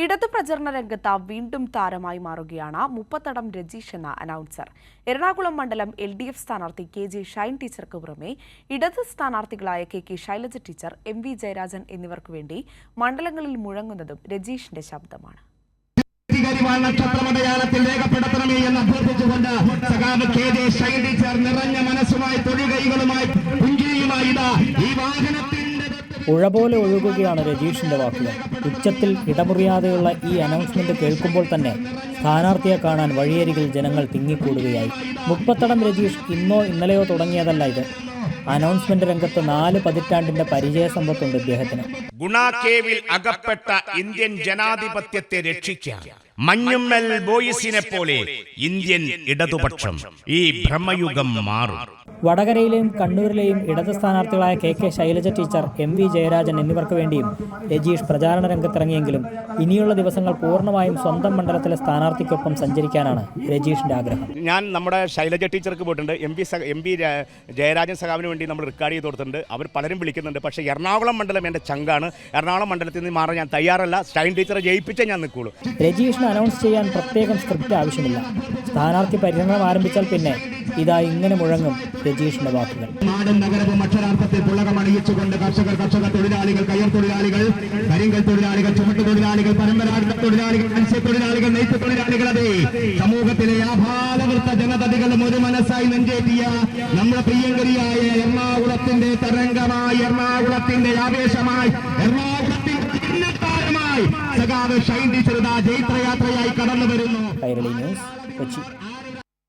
ഇടതു പ്രചരണ രംഗത്ത് വീണ്ടും താരമായി മാറുകയാണ് മുപ്പത്തടം രജീഷ് എന്ന അനൗൺസർ. എറണാകുളം മണ്ഡലം LDF സ്ഥാനാർത്ഥി KG ഷൈൻ ടീച്ചർക്ക് പുറമെ ഇടത് സ്ഥാനാർത്ഥികളായ KK Shailaja teacher, MV Jayarajan എന്നിവർക്കു വേണ്ടി മണ്ഡലങ്ങളിൽ മുഴങ്ങുന്നതും രജീഷിന്റെ ശബ്ദമാണ്. നക്ഷത്രമടയാളത്തിൽ രേഖപ്പെടുത്തണമേ എന്ന് അഭ്യർത്ഥിച്ചുകൊണ്ട് സഖാവ് KG ഷൈൻ ടീച്ചർ നിറഞ്ഞ മനസ്സുമായി തൊഴികൈകളുമായി ഈ വാഹനത്തിന്റെ പുഴ പോലെ ഒഴുകുകയാണ് രജീഷിന്റെ വാക്കുകൾ. ഉച്ചത്തിൽ ഇടമുറിയാതെയുള്ള ഈ അനൗൺസ്മെന്റ് കേൾക്കുമ്പോൾ തന്നെ സ്ഥാനാർത്ഥിയെ കാണാൻ വഴിയരികിൽ ജനങ്ങൾ തിങ്ങിക്കൂടുകയായി. മുപ്പത്തടം രജീഷ് ഇന്നോ ഇന്നലെയോ തുടങ്ങിയതല്ല ഇത്. അനൗൺസ്മെന്റ് രംഗത്ത് 4 പതിറ്റാണ്ടിന്റെ പരിചയ സമ്പത്തുണ്ട് ഇദ്ദേഹത്തിന്. ഗുണാകേവിൽ അകപ്പെട്ട ഇന്ത്യൻ ജനാധിപത്യത്തെ രക്ഷിക്കാൻ മഞ്ഞുമ്മൽ ബോയ്സിനെ പോലെ ഇന്ത്യൻ ഇടതുപക്ഷം ഈ ഭ്രമയുഗം മാറും. വടകരയിലെയും കണ്ണൂരിലെയും ഇടത് സ്ഥാനാർത്ഥികളായ KK Shailaja teacher, MV Jayarajan എന്നിവർക്ക് വേണ്ടിയും രജീഷ് പ്രചാരണ രംഗത്തിറങ്ങിയെങ്കിലും ഇനിയുള്ള ദിവസങ്ങൾ പൂർണ്ണമായും സ്വന്തം മണ്ഡലത്തിലെ സ്ഥാനാർത്ഥിക്കൊപ്പം സഞ്ചരിക്കാനാണ് രജീഷിന്റെ ആഗ്രഹം. ഞാൻ നമ്മുടെ ശൈലജ ടീച്ചർക്ക് പോയിട്ടുണ്ട്. MV ജയരാജൻ സഖാവിന് വേണ്ടി നമ്മൾ റെക്കോർഡ് ചെയ്ത് കൊടുത്തിട്ടുണ്ട്. അവർ പലരും വിളിക്കുന്നുണ്ട്. പക്ഷേ എറണാകുളം മണ്ഡലം എൻ്റെ ചങ്കാണ്. എറണാകുളം മണ്ഡലത്തിൽ നിന്ന് മാറാൻ ഞാൻ തയ്യാറല്ല. ഷൈൻ ടീച്ചറെ ജയിപ്പിച്ചേ ഞാൻ നിൽക്കുള്ളൂ. രജീഷിന് അനൗൺസ് ചെയ്യാൻ പ്രത്യേകം സ്ക്രിപ്റ്റ് ആവശ്യമില്ല. സ്ഥാനാർത്ഥി പര്യടനം ആരംഭിച്ചാൽ പിന്നെ ഇതാ ഇങ്ങനെ മുഴങ്ങും രജീഷിന്റെ വാക്കുകൾ. നാടും നഗരവും അക്ഷരാർത്ഥത്തിൽ പുളകമണിയിച്ചുകൊണ്ട് കർഷക തൊഴിലാളികൾ, കയ്യർ തൊഴിലാളികൾ, കരിങ്കൽ തൊഴിലാളികൾ, ചുമട്ട് തൊഴിലാളികൾ, പരമ്പരാഗത തൊഴിലാളികൾ, മത്സ്യത്തൊഴിലാളികൾ, നെയ്ത്ത് തൊഴിലാളികൾ, അതെ സമൂഹത്തിലെ ആഭാലവൃത്ത ജനതകളും ഒരു മനസ്സായി നെഞ്ചേറ്റിയ നമ്മുടെ പ്രിയങ്കരിയായ എറണാകുളത്തിന്റെ തരംഗമായി, എറണാകുളത്തിന്റെ ആവേശമായി, എറണാകുളത്തിന്റെ താരമായി സഖാവ് ഷൈൻ ടീച്ചർ ജൈത്രയാത്രയായി കടന്നു വരുന്നു. കൈരളി ന്യൂസ്, കൊച്ചി.